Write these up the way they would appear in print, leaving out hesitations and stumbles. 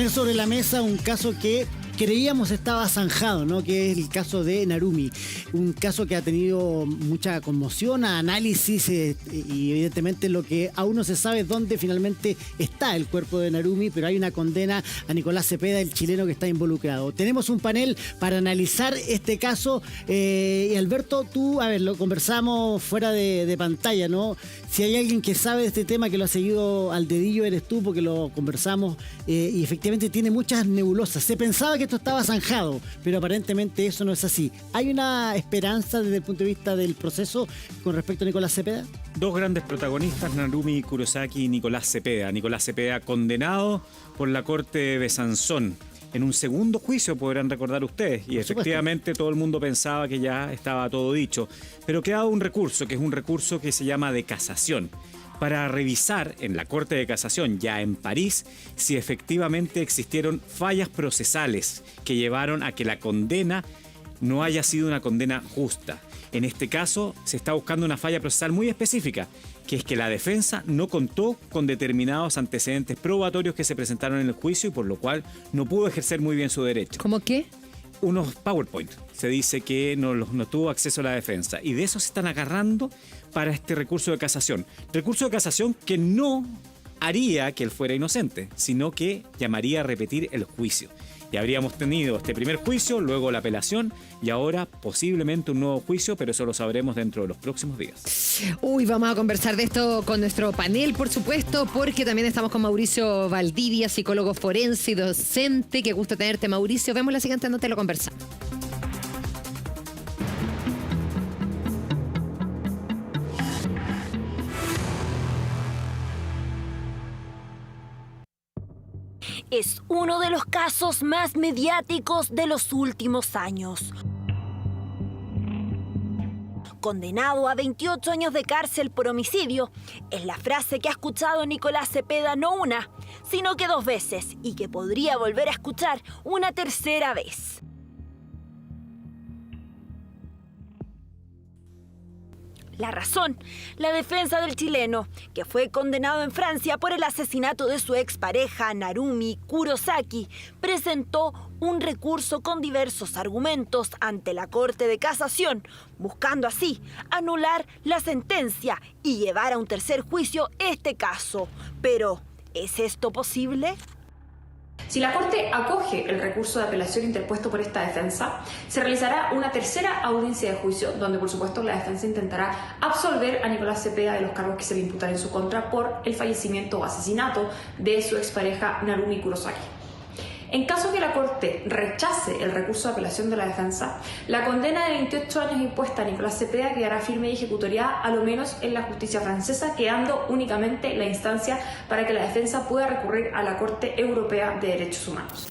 poner sobre la mesa un caso que creíamos estaba zanjado, ¿no? Que es el caso de Narumi, un caso que ha tenido mucha conmoción, análisis y evidentemente lo que aún no se sabe es dónde finalmente está el cuerpo de Narumi, pero hay una condena a Nicolás Cepeda, el chileno que está involucrado. Tenemos un panel para analizar este caso y Alberto, tú, a ver, lo conversamos fuera de pantalla, ¿no? Si hay alguien que sabe de este tema, que lo ha seguido al dedillo, eres tú, porque lo conversamos y efectivamente tiene muchas nebulosas. Se pensaba que esto estaba zanjado, pero aparentemente eso no es así. ¿Hay una esperanza desde el punto de vista del proceso con respecto a Nicolás Cepeda? Dos grandes protagonistas, Narumi Kurosaki y Nicolás Cepeda. Nicolás Cepeda condenado por la Corte de Besanzón en un segundo juicio, podrán recordar ustedes, y efectivamente todo el mundo pensaba que ya estaba todo dicho, pero quedaba un recurso, que es un recurso que se llama de casación, para revisar en la Corte de Casación, ya en París, si efectivamente existieron fallas procesales que llevaron a que la condena no haya sido una condena justa. En este caso, se está buscando una falla procesal muy específica, que es que la defensa no contó con determinados antecedentes probatorios que se presentaron en el juicio y por lo cual no pudo ejercer muy bien su derecho. ¿Cómo qué? Unos PowerPoint. Se dice que no tuvo acceso a la defensa y de eso se están agarrando para este recurso de casación. Recurso de casación que no haría que él fuera inocente, sino que llamaría a repetir el juicio. Y habríamos tenido este primer juicio, luego la apelación y ahora posiblemente un nuevo juicio, pero eso lo sabremos dentro de los próximos días. Uy, vamos a conversar de esto con nuestro panel, por supuesto, porque también estamos con Mauricio Valdivia, psicólogo forense y docente. Qué gusto tenerte, Mauricio. Vemos la siguiente nota y lo conversamos. Es uno de los casos más mediáticos de los últimos años. Condenado a 28 años de cárcel por homicidio, es la frase que ha escuchado Nicolás Cepeda no una, sino que 2 veces y que podría volver a escuchar una tercera vez. La razón, la defensa del chileno, que fue condenado en Francia por el asesinato de su expareja Narumi Kurosaki, presentó un recurso con diversos argumentos ante la Corte de Casación, buscando así anular la sentencia y llevar a un tercer juicio este caso. Pero, ¿es esto posible? Si la Corte acoge el recurso de apelación interpuesto por esta defensa, se realizará una tercera audiencia de juicio, donde por supuesto la defensa intentará absolver a Nicolás Cepeda de los cargos que se le imputan en su contra por el fallecimiento o asesinato de su expareja Narumi Kurosaki. En caso que la Corte rechace el recurso de apelación de la defensa, la condena de 28 años impuesta a Nicolás Cepeda quedará firme y ejecutoriada a lo menos en la justicia francesa, quedando únicamente la instancia para que la defensa pueda recurrir a la Corte Europea de Derechos Humanos.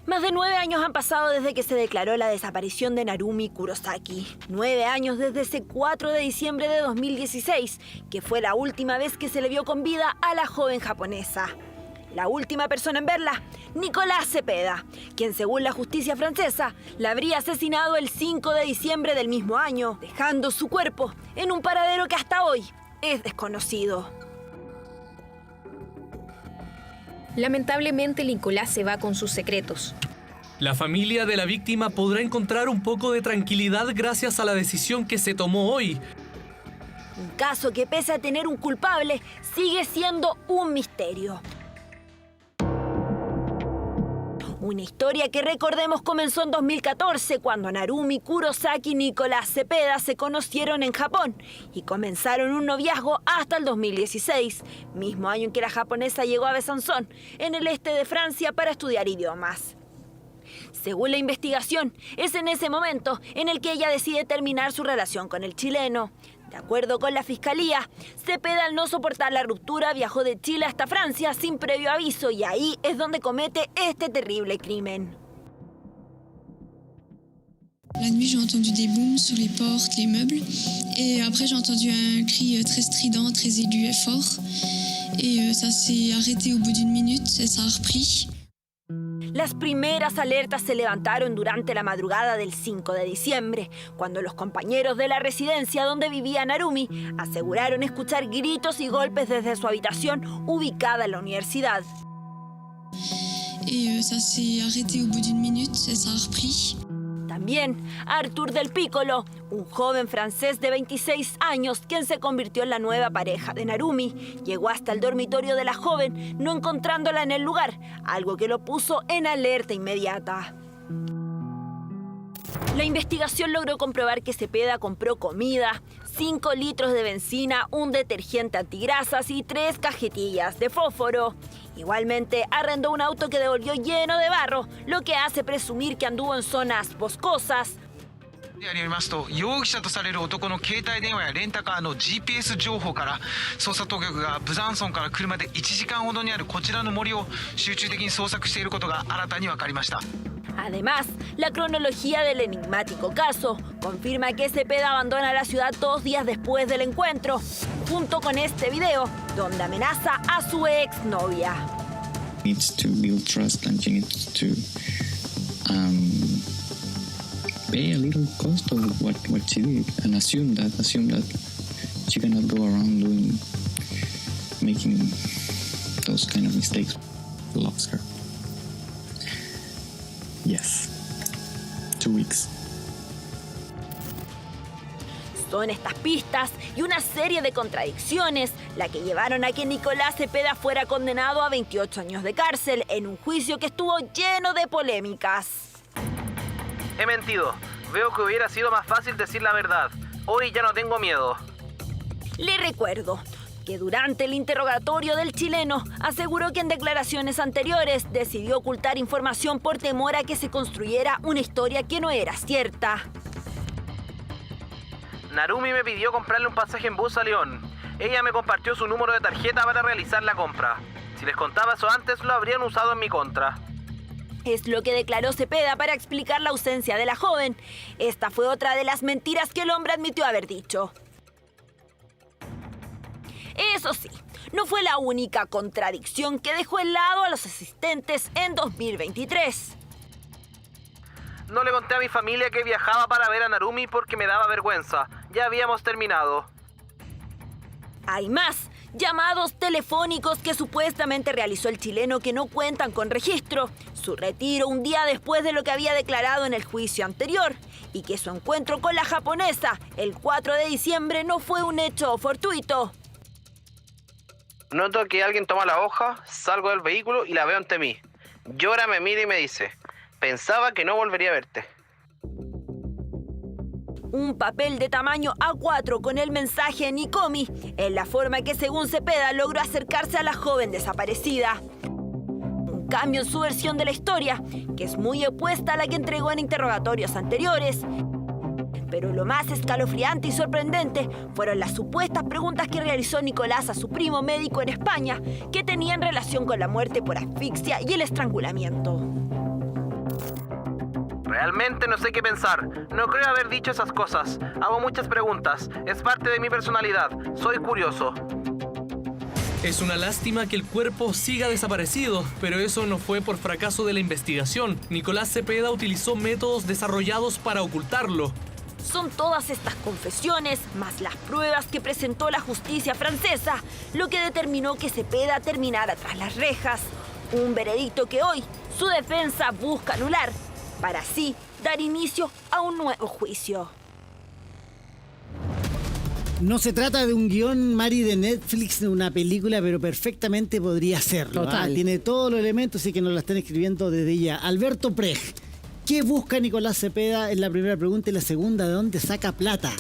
Más de 9 años han pasado desde que se declaró la desaparición de Narumi Kurosaki. 9 años desde ese 4 de diciembre de 2016, que fue la última vez que se le vio con vida a la joven japonesa. La última persona en verla, Nicolás Cepeda, quien según la justicia francesa la habría asesinado el 5 de diciembre del mismo año, dejando su cuerpo en un paradero que hasta hoy es desconocido. Lamentablemente, Nicolás se va con sus secretos. La familia de la víctima podrá encontrar un poco de tranquilidad gracias a la decisión que se tomó hoy. Un caso que, pese a tener un culpable, sigue siendo un misterio. Una historia que, recordemos, comenzó en 2014, cuando Narumi Kurosaki y Nicolás Cepeda se conocieron en Japón y comenzaron un noviazgo hasta el 2016, mismo año en que la japonesa llegó a Besanzón, en el este de Francia, para estudiar idiomas. Según la investigación, es en ese momento en el que ella decide terminar su relación con el chileno. De acuerdo con la fiscalía, Cepeda, al no soportar la ruptura, viajó de Chile hasta Francia sin previo aviso y ahí es donde comete este terrible crimen. La nuit, j'ai entendu des booms sur les portes, les meubles. Et après, j'ai entendu un cri très strident, très aigu et fort. Et ça s'est arrêté au bout d'une minute et ça a repris. Las primeras alertas se levantaron durante la madrugada del 5 de diciembre, cuando los compañeros de la residencia donde vivía Narumi aseguraron escuchar gritos y golpes desde su habitación ubicada en la universidad. Et ça s'est arrêté au bout d'une minute et ça a repris. También Arthur Del Piccolo, un joven francés de 26 años quien se convirtió en la nueva pareja de Narumi, llegó hasta el dormitorio de la joven, no encontrándola en el lugar, algo que lo puso en alerta inmediata. La investigación logró comprobar que Cepeda compró comida, 5 litros de benzina, un detergente antigrasas y 3 cajetillas de fósforo. Igualmente, arrendó un auto que devolvió lleno de barro, lo que hace presumir que anduvo en zonas boscosas. によりますと、容疑者とされる男の携帯電話やレンタカーの GPS 情報から捜査当局がブザンソンから車で1時間ほどにあるこちらの森を集中的に捜索していることが新たに分かりました。 Además, la cronología del enigmático caso confirma que Cepeda abandona la ciudad 2 días después del encuentro, junto con este video donde amenaza a su exnovia. Needs to build trust and she needs to pay a little cost of what she did and assume that she cannot go around making those kind of mistakes. Loves her. Yes. 2 weeks. Son estas pistas y una serie de contradicciones la que llevaron a que Nicolás Cepeda fuera condenado a 28 años de cárcel en un juicio que estuvo lleno de polémicas. He mentido. Veo que hubiera sido más fácil decir la verdad. Hoy ya no tengo miedo. Le recuerdo que durante el interrogatorio del chileno aseguró que en declaraciones anteriores decidió ocultar información por temor a que se construyera una historia que no era cierta. Narumi me pidió comprarle un pasaje en bus a León. Ella me compartió su número de tarjeta para realizar la compra. Si les contaba eso antes, lo habrían usado en mi contra. Es lo que declaró Cepeda para explicar la ausencia de la joven. Esta fue otra de las mentiras que el hombre admitió haber dicho. Eso sí, no fue la única contradicción que dejó en lado a los asistentes en 2023. No le conté a mi familia que viajaba para ver a Narumi porque me daba vergüenza. Ya habíamos terminado. Hay más llamados telefónicos que supuestamente realizó el chileno que no cuentan con registro, su retiro un día después de lo que había declarado en el juicio anterior y que su encuentro con la japonesa el 4 de diciembre no fue un hecho fortuito. Noto que alguien toma la hoja, salgo del vehículo y la veo ante mí. Llora, me mira y me dice: pensaba que no volvería a verte. Un papel de tamaño A4 con el mensaje Nikomi, en la forma que según Cepeda logró acercarse a la joven desaparecida. Un cambio en su versión de la historia, que es muy opuesta a la que entregó en interrogatorios anteriores. Pero lo más escalofriante y sorprendente fueron las supuestas preguntas que realizó Nicolás a su primo médico en España, que tenían relación con la muerte por asfixia y el estrangulamiento. Realmente no sé qué pensar. No creo haber dicho esas cosas. Hago muchas preguntas. Es parte de mi personalidad. Soy curioso. Es una lástima que el cuerpo siga desaparecido, pero eso no fue por fracaso de la investigación. Nicolás Cepeda utilizó métodos desarrollados para ocultarlo. Son todas estas confesiones, más las pruebas que presentó la justicia francesa, lo que determinó que Cepeda terminara tras las rejas. Un veredicto que hoy su defensa busca anular, para así dar inicio a un nuevo juicio. No se trata de un guión, Mari, de Netflix, de una película, pero perfectamente podría serlo. Total. Tiene todos los elementos, así que nos la están escribiendo desde ya. Alberto Prej, ¿qué busca Nicolás Cepeda? Es la primera pregunta. Y la segunda, ¿de dónde saca plata?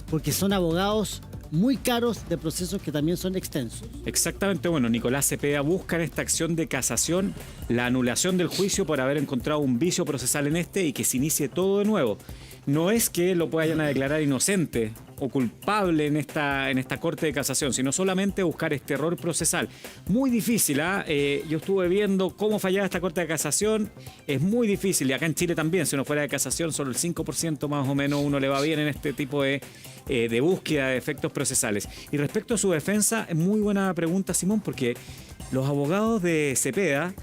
Porque son abogados muy caros de procesos que también son extensos. Exactamente, bueno, Nicolás Cepeda busca en esta acción de casación la anulación del juicio por haber encontrado un vicio procesal en este y que se inicie todo de nuevo. No es que lo vayan a declarar inocente o culpable en esta corte de casación, sino solamente buscar este error procesal. Muy difícil, yo estuve viendo cómo fallaba esta corte de casación, es muy difícil, y acá en Chile también, si uno fuera de casación, solo el 5% más o menos uno le va bien en este tipo de búsqueda de efectos procesales. Y respecto a su defensa, es muy buena pregunta, Simón, porque los abogados de Cepeda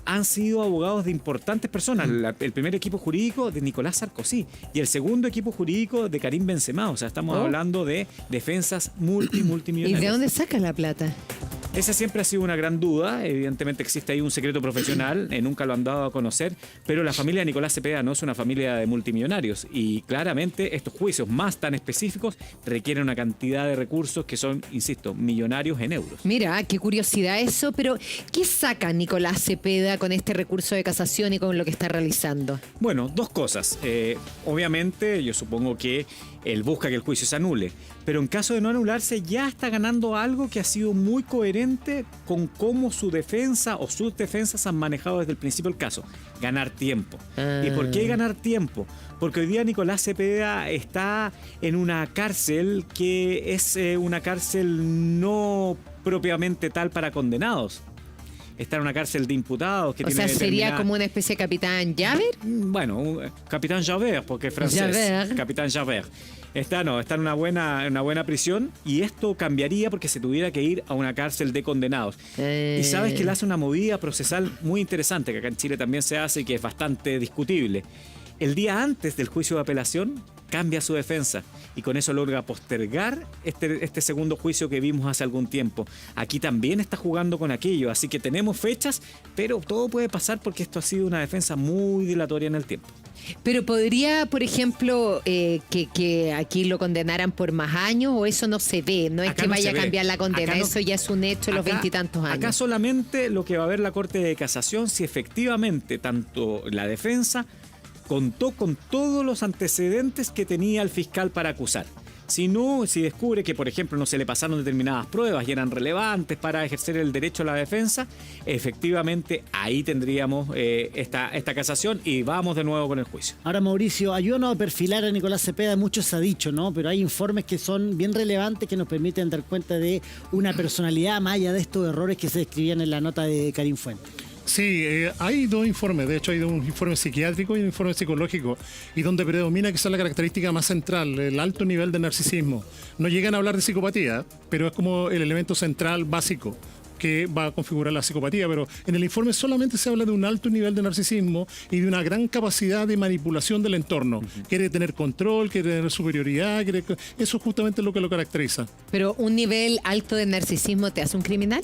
han sido abogados de importantes personas. El primer equipo jurídico de Nicolás Sarkozy y el segundo equipo jurídico de Karim Benzema. O sea, estamos hablando de defensas multimillonarias. ¿Y de dónde sacan la plata? Esa siempre ha sido una gran duda. Evidentemente existe ahí un secreto profesional, nunca lo han dado a conocer, pero la familia de Nicolás Cepeda no es una familia de multimillonarios y claramente estos juicios más tan específicos requieren una cantidad de recursos que son, insisto, millonarios en euros. Mira, qué curiosidad eso, pero ¿qué saca Nicolás Cepeda con este recurso de casación y con lo que está realizando? Bueno, dos cosas. Obviamente, yo supongo que él busca que el juicio se anule, pero en caso de no anularse ya está ganando algo que ha sido muy coherente con cómo su defensa o sus defensas han manejado desde el principio del caso: ganar tiempo. ¿Y por qué ganar tiempo? Porque hoy día Nicolás Cepeda está en una cárcel que es una cárcel no propiamente tal para condenados. Está en una cárcel de imputados que tiene sería como una especie de Capitán Javert. Bueno, Capitán Javert, porque es francés. Javert. Capitán Javert. Está en una buena prisión, y esto cambiaría porque se tuviera que ir a una cárcel de condenados. Y sabes que le hace una movida procesal muy interesante, que acá en Chile también se hace y que es bastante discutible. El día antes del juicio de apelación cambia su defensa y con eso logra postergar este segundo juicio que vimos hace algún tiempo. Aquí también está jugando con aquello, así que tenemos fechas, pero todo puede pasar porque esto ha sido una defensa muy dilatoria en el tiempo. Pero podría, por ejemplo, que aquí lo condenaran por más años, o eso no se ve, no es Acá que no vaya a se cambiar ve. la condena, Acá no- eso ya es un hecho en los 20 y tantos años. Acá solamente lo que va a ver la Corte de Casación, si efectivamente tanto la defensa contó con todos los antecedentes que tenía el fiscal para acusar. Si descubre que, por ejemplo, no se le pasaron determinadas pruebas y eran relevantes para ejercer el derecho a la defensa, efectivamente ahí tendríamos esta casación y vamos de nuevo con el juicio. Ahora, Mauricio, ayúdanos a perfilar a Nicolás Cepeda. Mucho se ha dicho, ¿no? Pero hay informes que son bien relevantes que nos permiten dar cuenta de una personalidad más allá de estos errores que se describían en la nota de Karim Fuentes. Sí, hay dos informes. De hecho, hay un informe psiquiátrico y un informe psicológico, y donde predomina quizás la característica más central, el alto nivel de narcisismo. No llegan a hablar de psicopatía, pero es como el elemento central básico que va a configurar la psicopatía, pero en el informe solamente se habla de un alto nivel de narcisismo y de una gran capacidad de manipulación del entorno. Quiere tener control, quiere tener superioridad, eso es justamente lo que lo caracteriza. Pero un nivel alto de narcisismo te hace un criminal.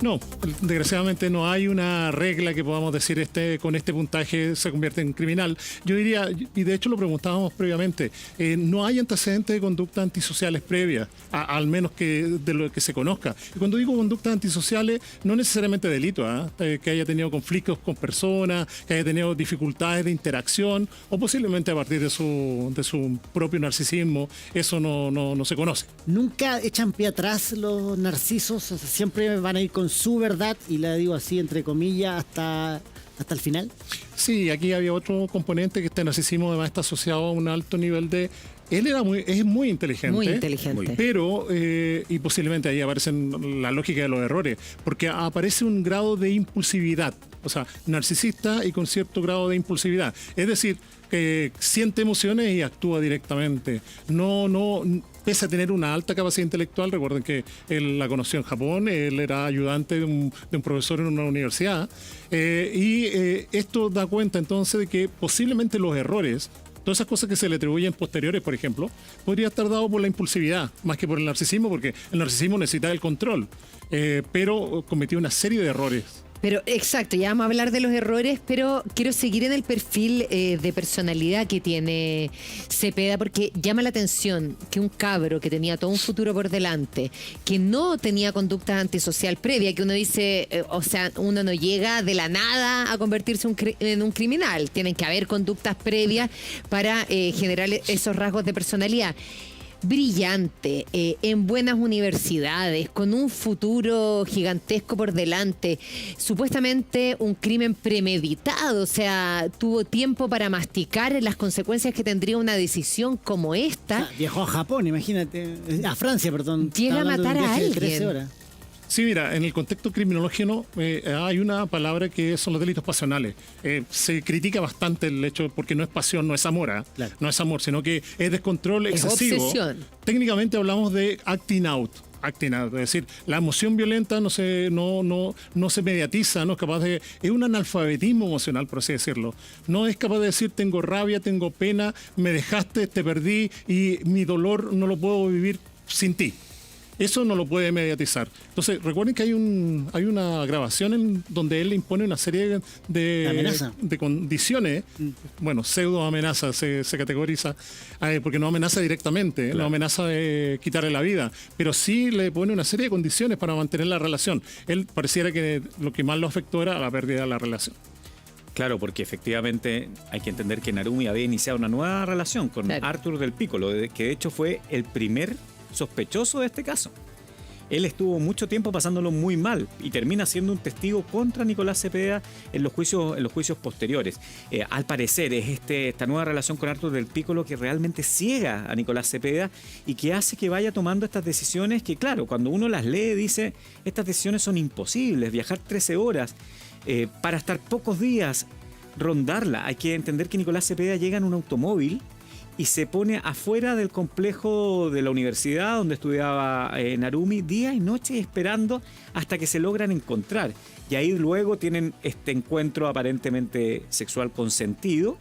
No, desgraciadamente no hay una regla que podamos decir con este puntaje se convierte en criminal. Yo diría, y de hecho lo preguntábamos previamente, no hay antecedentes de conductas antisociales previas, al menos que de lo que se conozca. Y cuando digo conductas antisociales, no necesariamente delito, que haya tenido conflictos con personas, que haya tenido dificultades de interacción, o posiblemente a partir de su propio narcisismo. Eso no se conoce. Nunca echan pie atrás los narcisos, o sea, siempre van a ir con su verdad, y la digo así entre comillas, hasta el final. Sí, aquí había otro componente, que este narcisismo además está asociado a un alto nivel de... Él es muy inteligente. Muy inteligente. Pero, y posiblemente ahí aparecen la lógica de los errores, porque aparece un grado de impulsividad, o sea, narcisista y con cierto grado de impulsividad. Es decir, que siente emociones y actúa directamente. Pese a tener una alta capacidad intelectual. Recuerden que él la conoció en Japón, él era ayudante de un profesor en una universidad, y esto da cuenta entonces de que posiblemente los errores, todas esas cosas que se le atribuyen posteriores, por ejemplo, podría estar dado por la impulsividad, más que por el narcisismo, porque el narcisismo necesita el control, pero cometió una serie de errores. Pero exacto, ya vamos a hablar de los errores, pero quiero seguir en el perfil de personalidad que tiene Cepeda, porque llama la atención que un cabro que tenía todo un futuro por delante, que no tenía conducta antisocial previa, que uno dice, uno no llega de la nada a convertirse en un criminal, tienen que haber conductas previas para generar esos rasgos de personalidad. Brillante, en buenas universidades, con un futuro gigantesco por delante, supuestamente un crimen premeditado, o sea, tuvo tiempo para masticar las consecuencias que tendría una decisión como esta. Viajó a Japón, imagínate, a Francia, perdón. Llega a matar a alguien. 13 horas. Sí, mira, en el contexto criminológico hay una palabra que son los delitos pasionales. Se critica bastante el hecho, porque no es pasión, no es amor, claro. No es amor, sino que es descontrol excesivo. Es obsesión. Técnicamente hablamos de acting out, es decir, la emoción violenta no se mediatiza, no es capaz de... Es un analfabetismo emocional, por así decirlo. No es capaz de decir, tengo rabia, tengo pena, me dejaste, te perdí y mi dolor no lo puedo vivir sin ti. Eso no lo puede mediatizar. Entonces, recuerden que hay una grabación en donde él le impone una serie de condiciones, bueno, pseudo amenaza se categoriza, porque no amenaza directamente, claro. No amenaza de quitarle la vida, pero sí le pone una serie de condiciones para mantener la relación. Él pareciera que lo que más lo afectó era la pérdida de la relación. Claro, porque efectivamente hay que entender que Narumi había iniciado una nueva relación con Arthur del Piccolo, que de hecho fue el primer sospechoso de este caso. Él estuvo mucho tiempo pasándolo muy mal y termina siendo un testigo contra Nicolás Cepeda en los juicios posteriores. Al parecer es esta nueva relación con Arthur del Piccolo que realmente ciega a Nicolás Cepeda y que hace que vaya tomando estas decisiones que, claro, cuando uno las lee dice, estas decisiones son imposibles, viajar 13 horas para estar pocos días, rondarla. Hay que entender que Nicolás Cepeda llega en un automóvil y se pone afuera del complejo de la universidad donde estudiaba Narumi día y noche esperando hasta que se logran encontrar. Y ahí luego tienen este encuentro aparentemente sexual consentido,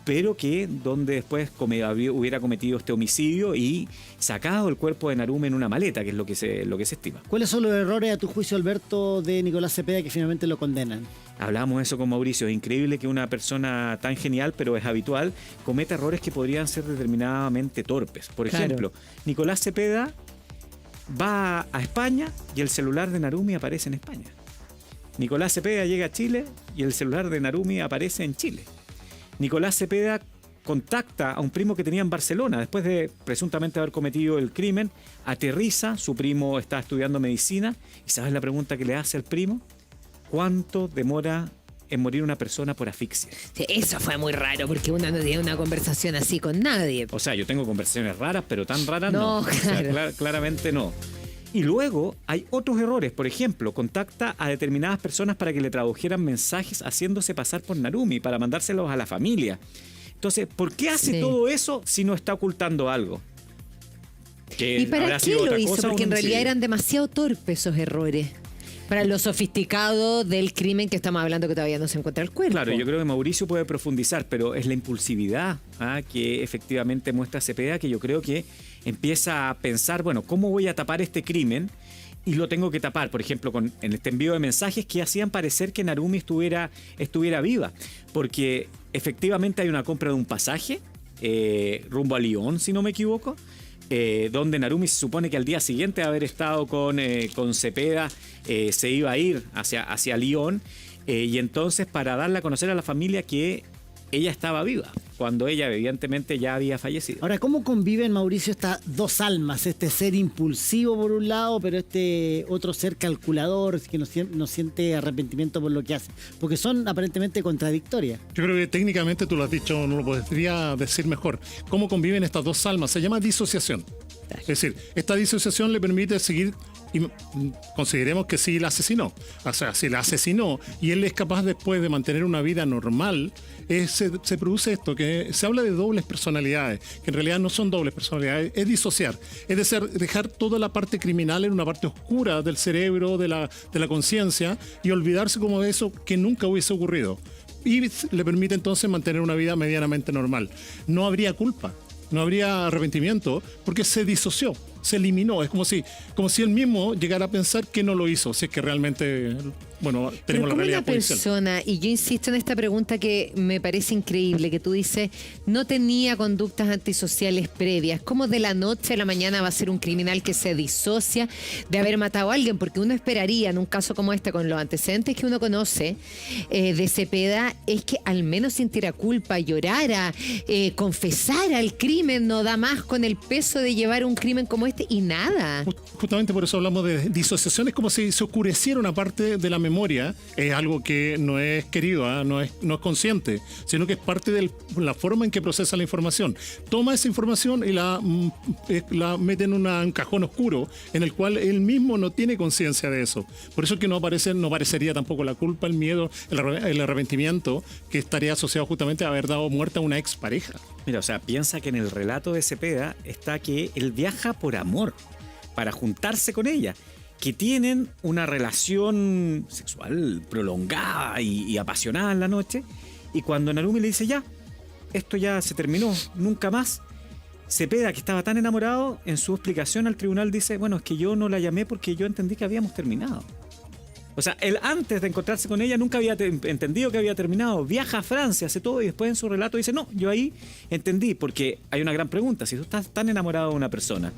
pero que donde después hubiera cometido este homicidio y sacado el cuerpo de Narumi en una maleta, que es lo que se estima. ¿Cuáles son los errores, a tu juicio, Alberto, de Nicolás Cepeda que finalmente lo condenan? Hablábamos eso con Mauricio. Es increíble que una persona tan genial, pero es habitual, cometa errores que podrían ser determinadamente torpes. Por ejemplo, Nicolás Cepeda va a España y el celular de Narumi aparece en España. Nicolás Cepeda llega a Chile y el celular de Narumi aparece en Chile. Nicolás Cepeda contacta a un primo que tenía en Barcelona después de presuntamente haber cometido el crimen, aterriza, su primo está estudiando medicina y ¿sabes la pregunta que le hace al primo? ¿Cuánto demora en morir una persona por asfixia? Sí, eso fue muy raro porque uno no tiene una conversación así con nadie. O sea, yo tengo conversaciones raras, pero tan raras no. Claro. O sea, claramente no. Y luego hay otros errores. Por ejemplo, contacta a determinadas personas para que le tradujeran mensajes haciéndose pasar por Narumi, para mandárselos a la familia. Entonces, ¿por qué hace todo eso si no está ocultando algo? ¿Y para qué lo hizo? Porque en realidad eran demasiado torpes esos errores. Para lo sofisticado del crimen que estamos hablando, que todavía no se encuentra el cuerpo. Claro, yo creo que Mauricio puede profundizar, pero es la impulsividad que efectivamente muestra Cepeda, que yo creo que empieza a pensar, bueno, ¿cómo voy a tapar este crimen? Y lo tengo que tapar, por ejemplo, en este envío de mensajes que hacían parecer que Narumi estuviera viva. Porque efectivamente hay una compra de un pasaje rumbo a Lyon, si no me equivoco, donde Narumi se supone que al día siguiente de haber estado con Cepeda se iba a ir hacia Lyon, y entonces para darle a conocer a la familia que ella estaba viva, cuando ella evidentemente ya había fallecido. Ahora, ¿cómo conviven, Mauricio, estas dos almas? Este ser impulsivo por un lado, pero este otro ser calculador que no siente arrepentimiento por lo que hace, porque son aparentemente contradictorias. Yo creo que técnicamente tú lo has dicho, no lo podría decir mejor. ¿Cómo conviven estas dos almas? Se llama disociación. Es decir, esta disociación le permite seguir, y consideremos que sí la asesinó. O sea, si la asesinó y él es capaz después de mantener una vida normal, se produce esto, que se habla de dobles personalidades, que en realidad no son dobles personalidades, es disociar. Es decir, dejar toda la parte criminal en una parte oscura del cerebro, de la conciencia, y olvidarse como de eso que nunca hubiese ocurrido. Y le permite entonces mantener una vida medianamente normal. No habría culpa. No habría arrepentimiento porque se disoció, se eliminó. Es como si él mismo llegara a pensar que no lo hizo, si es que realmente, bueno, tenemos la realidad policial. Persona, y yo insisto en esta pregunta que me parece increíble, que tú dices, no tenía conductas antisociales previas. ¿Cómo de la noche a la mañana va a ser un criminal que se disocia de haber matado a alguien? Porque uno esperaría en un caso como este, con los antecedentes que uno conoce de Cepeda, es que al menos sintiera culpa, llorara, confesara el crimen. No da más con el peso de llevar un crimen como este y nada. Justamente por eso hablamos de disociación. Es como si se oscureciera una parte de la memoria. Es algo que no es querido, no es consciente, sino que es parte de la forma en que procesa la información. Toma esa información y la mete en un cajón oscuro en el cual él mismo no tiene conciencia de eso. Por eso es que no parecería tampoco la culpa, el miedo, el arrepentimiento, que estaría asociado justamente a haber dado muerte a una expareja. Mira, o sea, piensa que en el relato de Cepeda está que él viaja por amor, para juntarse con ella, que tienen una relación sexual prolongada y apasionada en la noche, y cuando Narumi le dice ya, esto ya se terminó, nunca más, Cepeda, que estaba tan enamorado, en su explicación al tribunal dice, bueno, es que yo no la llamé porque yo entendí que habíamos terminado. O sea, él antes de encontrarse con ella nunca había entendido que había terminado. Viaja a Francia, hace todo y después en su relato dice, no, yo ahí entendí, porque hay una gran pregunta. Si tú estás tan enamorado de una persona,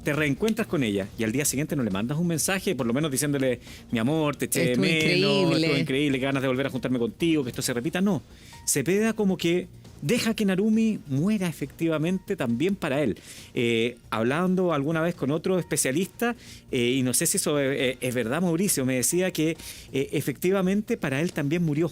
te reencuentras con ella y al día siguiente no le mandas un mensaje, por lo menos diciéndole, mi amor, te eché de menos, estuvo increíble, ganas de volver a juntarme contigo, que esto se repita. No, Cepeda como que deja que Narumi muera efectivamente también para él. Hablando alguna vez con otro especialista, y no sé si eso es verdad, Mauricio, me decía que efectivamente para él también murió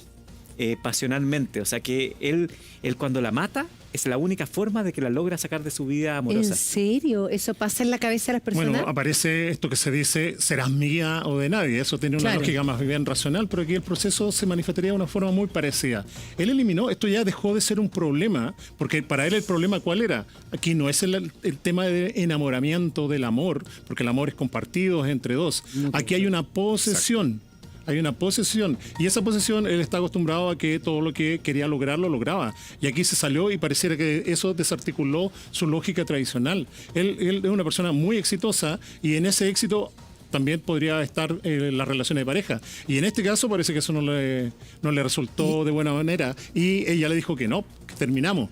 pasionalmente. O sea que él cuando la mata es la única forma de que la logra sacar de su vida amorosa. ¿En serio? ¿Eso pasa en la cabeza de las personas? Bueno, aparece esto que se dice, serás mía o de nadie. Eso tiene una lógica más bien racional, pero aquí el proceso se manifestaría de una forma muy parecida. Él eliminó, esto ya dejó de ser un problema, porque para él el problema ¿cuál era? Aquí no es el tema de enamoramiento del amor, porque el amor es compartido entre dos. Aquí hay una posesión. Exacto. Hay una posesión, y esa posesión él está acostumbrado a que todo lo que quería lograr lo lograba, y aquí se salió y pareciera que eso desarticuló su lógica tradicional. Él es una persona muy exitosa, y en ese éxito también podría estar las relaciones de pareja, y en este caso parece que eso no le resultó de buena manera, y ella le dijo que no, que terminamos.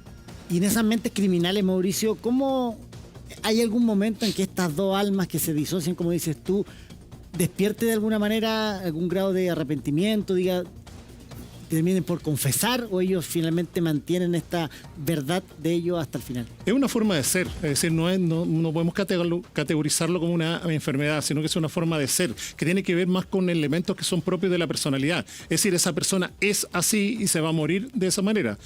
Y en esas mentes criminales, Mauricio, ¿cómo hay algún momento en que estas dos almas que se disocian, como dices tú, despierte de alguna manera algún grado de arrepentimiento, diga, terminen por confesar, o ellos finalmente mantienen esta verdad de ellos hasta el final? Es una forma de ser, es decir, no podemos categorizarlo como una enfermedad, sino que es una forma de ser, que tiene que ver más con elementos que son propios de la personalidad. Es decir, esa persona es así y se va a morir de esa manera.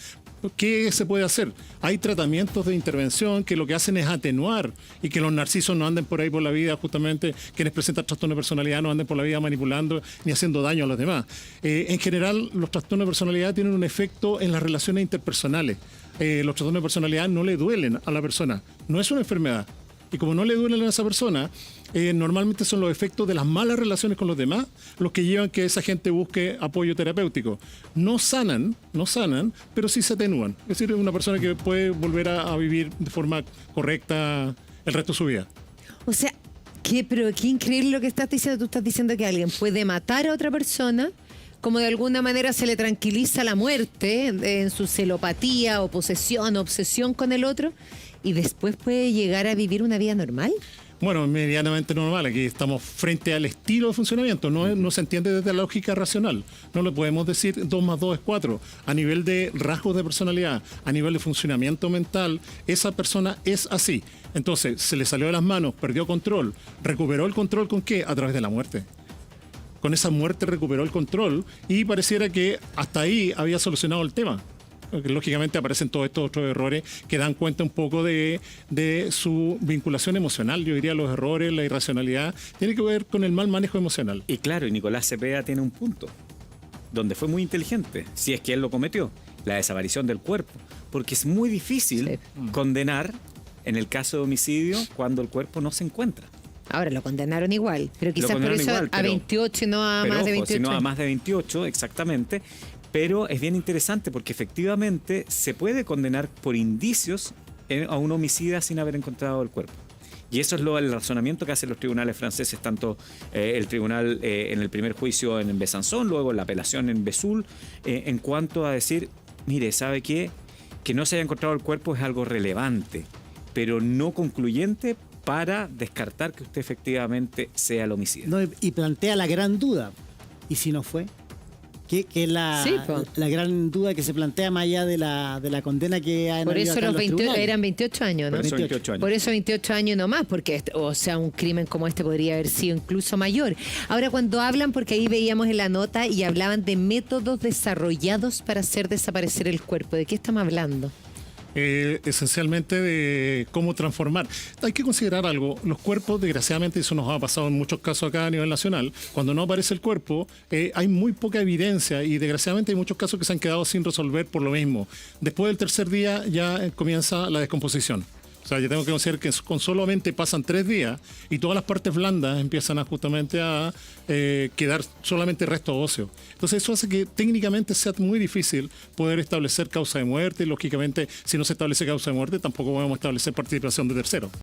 ¿Qué se puede hacer? Hay tratamientos de intervención que lo que hacen es atenuar y que los narcisos no anden por ahí por la vida, justamente quienes presentan trastorno de personalidad no anden por la vida manipulando ni haciendo daño a los demás. En general, los trastornos de personalidad tienen un efecto en las relaciones interpersonales. Los trastornos de personalidad no le duelen a la persona, no es una enfermedad. Y como no le duelen a esa persona, normalmente son los efectos de las malas relaciones con los demás los que llevan que esa gente busque apoyo terapéutico. No sanan, pero sí se atenúan. Es decir, es una persona que puede volver a vivir de forma correcta el resto de su vida. O sea, pero qué increíble lo que estás diciendo. Tú estás diciendo que alguien puede matar a otra persona, como de alguna manera se le tranquiliza la muerte en su celopatía o posesión o obsesión con el otro, y después puede llegar a vivir una vida normal. Bueno, medianamente normal. Aquí estamos frente al estilo de funcionamiento. No se entiende desde la lógica racional. No le podemos decir 2 más 2 es 4. A nivel de rasgos de personalidad, a nivel de funcionamiento mental, esa persona es así. Entonces, se le salió de las manos, perdió control. ¿Recuperó el control con qué? A través de la muerte. Con esa muerte recuperó el control y pareciera que hasta ahí había solucionado el tema. Porque lógicamente aparecen todos estos otros errores que dan cuenta un poco de su vinculación emocional. Yo diría los errores, la irracionalidad, tiene que ver con el mal manejo emocional. Y claro, y Nicolás Cepeda tiene un punto, donde fue muy inteligente, si es que él lo cometió, la desaparición del cuerpo. Porque es muy difícil condenar, en el caso de homicidio, cuando el cuerpo no se encuentra. Ahora lo condenaron igual, pero quizás por eso igual, a 28 y no a más de 28. No a más de 28, exactamente. Pero es bien interesante porque efectivamente se puede condenar por indicios a un homicida sin haber encontrado el cuerpo. Y eso es el razonamiento que hacen los tribunales franceses, tanto el tribunal en el primer juicio en Besançon, luego la apelación en Vesoul, en cuanto a decir, mire, ¿sabe qué? Que no se haya encontrado el cuerpo es algo relevante, pero no concluyente para descartar que usted efectivamente sea el homicida. No, y plantea la gran duda. ¿Y si no fue? Que es la gran duda que se plantea más allá de la condena que han Por eso eran 28 años, ¿no? Por eso 28 años. Por eso 28 años no más, porque o sea, un crimen como este podría haber sido incluso mayor. Ahora, cuando hablan, porque ahí veíamos en la nota y hablaban de métodos desarrollados para hacer desaparecer el cuerpo, ¿de qué estamos hablando? Esencialmente de cómo transformar. Hay que considerar algo, los cuerpos, desgraciadamente, eso nos ha pasado en muchos casos acá a nivel nacional, cuando no aparece el cuerpo, hay muy poca evidencia y desgraciadamente hay muchos casos que se han quedado sin resolver por lo mismo. Después del tercer día ya comienza la descomposición. O sea, yo tengo que considerar que con solamente pasan 3 días y todas las partes blandas empiezan justamente a quedar solamente restos óseos. Entonces eso hace que técnicamente sea muy difícil poder establecer causa de muerte. Lógicamente, si no se establece causa de muerte, tampoco podemos establecer participación de terceros.